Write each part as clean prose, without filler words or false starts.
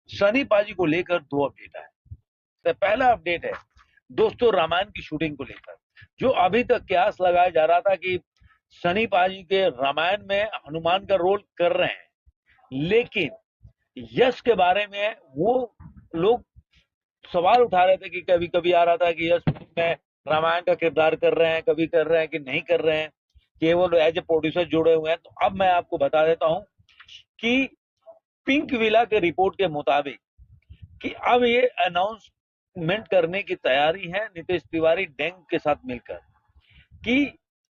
सनी पाजी को लेकर दो अपडेट आए। तो पहला अपडेट है दोस्तों रामायण की शूटिंग को लेकर, जो अभी तक कयास लगाया जा रहा था कि सनी पाजी के रामायण में हनुमान का रोल कर रहे हैं, लेकिन यश के बारे में वो लोग सवाल उठा रहे थे कि कभी कभी आ रहा था कि यश में रामायण का किरदार कर रहे हैं, कभी कर रहे हैं कि नहीं कर रहे हैं, केवल एज ए प्रोड्यूसर जुड़े हुए हैं। तो अब मैं आपको बता देता हूं कि पिंक विला के रिपोर्ट के मुताबिक कि अब ये अनाउंसमेंट करने की तैयारी है नीतीश तिवारी डेंग के साथ मिलकर कि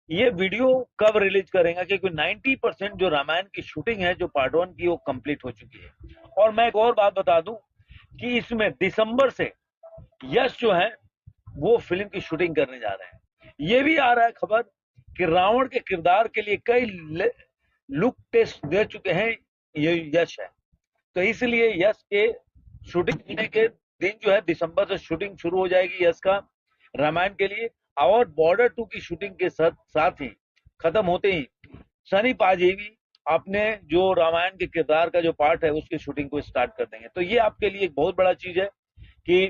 ये वीडियो कब रिलीज करेंगे, क्योंकि 90% जो रामायण की शूटिंग है जो पार्ट 1 की वो कंप्लीट हो चुकी है। और मैं एक और बात बता दूं कि इसमें दिसंबर से यश जो है वो फिल्म की शूटिंग करने जा रहे हैं। ये भी आ रहा है खबर कि रावण के किरदार के लिए कई लुक टेस्ट दे चुके हैं ये यश है। तो इसलिए यश के शूटिंग होने के दिन जो है दिसंबर से शूटिंग शुरू हो जाएगी यश का रामायण के लिए। और बॉर्डर 2 की शूटिंग के साथ ही खत्म होते ही सनी पाजी भी अपने जो रामायण के किरदार का जो पार्ट है उसकी शूटिंग को स्टार्ट कर देंगे। तो ये आपके लिए एक बहुत बड़ा चीज है कि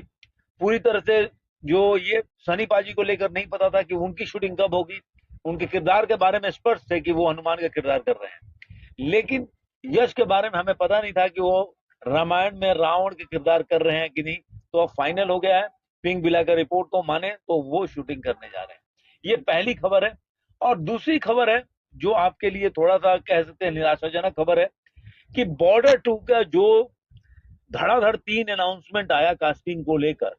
पूरी तरह से जो ये सनी पाजी को लेकर नहीं पता था कि उनकी शूटिंग कब होगी, उनके किरदार के बारे में स्पष्ट थे कि वो हनुमान का किरदार कर रहे हैं, लेकिन यश के बारे में हमें पता नहीं था कि वो रामायण में रावण के किरदार कर रहे हैं कि नहीं। तो अब फाइनल हो गया है, पिंक बिला का रिपोर्ट को माने तो वो शूटिंग करने जा रहे हैं। ये पहली खबर है। और दूसरी खबर है जो आपके लिए थोड़ा सा कह सकते हैं निराशाजनक खबर है कि बॉर्डर 2 का जो धड़ाधड़ 3 अनाउंसमेंट आया कास्टिंग को लेकर,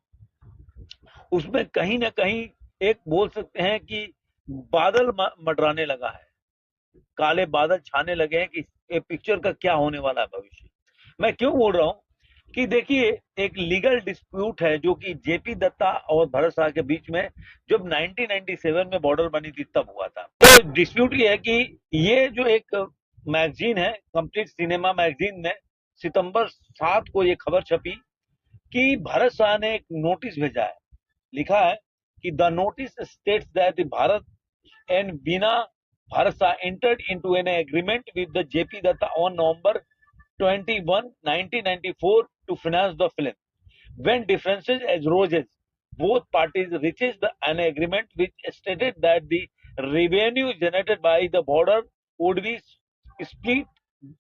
उसमें कहीं ना कहीं एक बोल सकते हैं कि बादल मंडराने लगा है, काले बादल छाने लगे हैं कि ये पिक्चर का क्या होने वाला है भविष्य। मैं क्यों बोल रहा हूं कि देखिए एक लीगल डिस्प्यूट है जो कि जेपी दत्ता और भरत शाह के बीच में जब 1997 में बॉर्डर बनी थी तब हुआ था। तो डिस्प्यूट ये है कि ये जो एक मैगजीन है कंप्लीट सिनेमा मैगजीन में सितंबर 7 को ये खबर छपी कि भरत शाह ने एक नोटिस भेजा है। लिखा है कि the notice states that Bharat and Bina Bharat Shah entered into an agreement with the JP Datta on November 21, 1994 to finance the film. When differences arose, both parties reached an agreement which stated that the revenue generated by the border would be split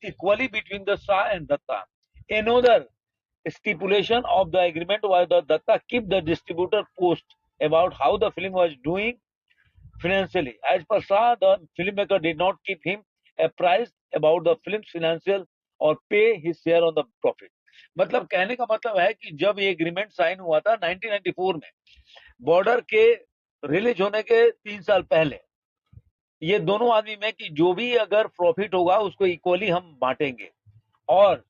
equally between the Shah and Datta. Another stipulation of the agreement was that Datta keep the distributor post about how the film was doing financially. As per Shah, the filmmaker did not keep him apprised about the film's financial or pay his share on the profit. मतलब कहने का मतलब है कि जब ये agreement sign हुआ था 1994 में, बॉर्डर के रिलीज होने के 3 साल पहले, ये दोनों आदमी में कि जो भी अगर प्रॉफिट होगा उसको इक्वली हम बांटेंगे, और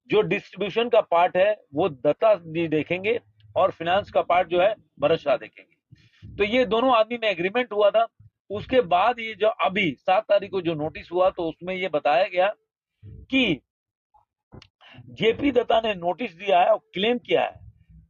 जो डिस्ट्रीब्यूशन का पार्ट है वो दत्ता जी देखेंगे और फाइनेंस का पार्ट जो है भरत शाह देखेंगे। तो ये दोनों आदमी में एग्रीमेंट हुआ था। उसके बाद ये जो अभी 7 तारीख को जो नोटिस हुआ तो उसमें ये बताया गया कि जेपी दत्ता ने नोटिस दिया है और क्लेम किया है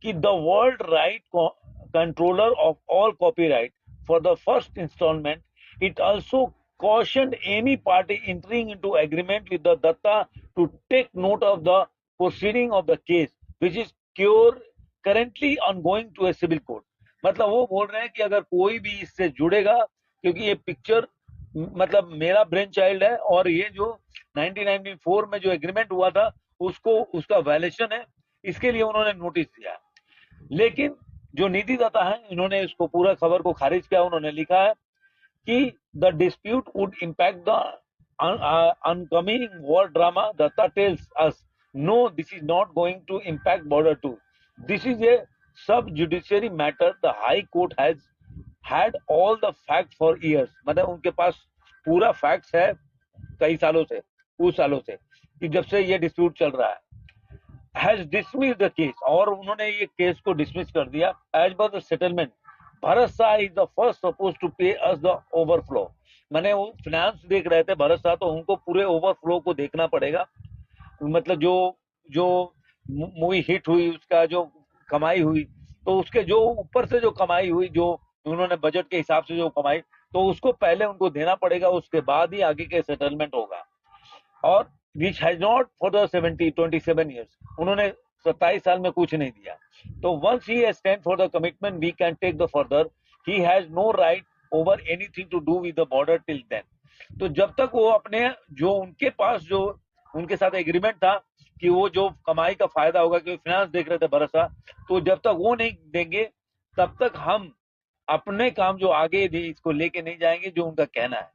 कि the world right controller of all copyright for the first installment it also cautioned any party entering into agreement with the Datta to take note of the proceeding of the case, which is currently ongoing to a civil court. मतलब वो बोल रहे हैं कि अगर कोई भी इससे जुड़ेगा, क्योंकि ये पिक्चर मतलब मेरा ब्रेन चाइल्ड है और ये जो 1994 में जो एग्रीमेंट हुआ था उसको उसका वायलेशन है, इसके लिए उन्होंने नोटिस दिया है। लेकिन जो नीति दत्ता है इन्होंने इसको पूरा खबर को खारिज किया। उन्होंने लिखा है कि the dispute would impact the oncoming war drama. Datta tells us, no, this is not going to impact border 2. This is a sub-judiciary matter. The High Court has had all the facts for years. मतलब उनके पास पूरा facts है कई सालों से, कुछ सालों से, कि जब से ये डिस्प्यूट चल रहा है। Has dismissed the case, और उन्होंने ये केस को डिसमिस कर दिया। As per the settlement, Bharat Shah is the first suppose to pay us the overflow. मैंने वो फाइनेंस देख रहे थे भरत शाह, तो उनको पूरे ओवरफ्लो को देखना पड़ेगा। मतलब जो जो मूवी हिट हुई उसका जो कमाई हुई, तो उसके जो ऊपर से जो कमाई हुई, जो उन्होंने बजट के हिसाब से जो कमाई, तो उसको पहले उनको देना पड़ेगा, उसके बाद ही आगे के सेटलमेंट होगा। और which has not for the 27 years, उन्होंने 27 साल में कुछ नहीं दिया। तो once he stand for the commitment we can take the further, he has no right over anything to do with the border till then. तो जब तक वो अपने जो उनके पास जो उनके साथ एग्रीमेंट था कि वो जो कमाई का फायदा होगा, क्योंकि फाइनेंस देख रहे थे भरोसा, तो जब तक वो नहीं देंगे तब तक हम अपने काम जो आगे भी इसको लेके नहीं जाएंगे जो उनका कहना है।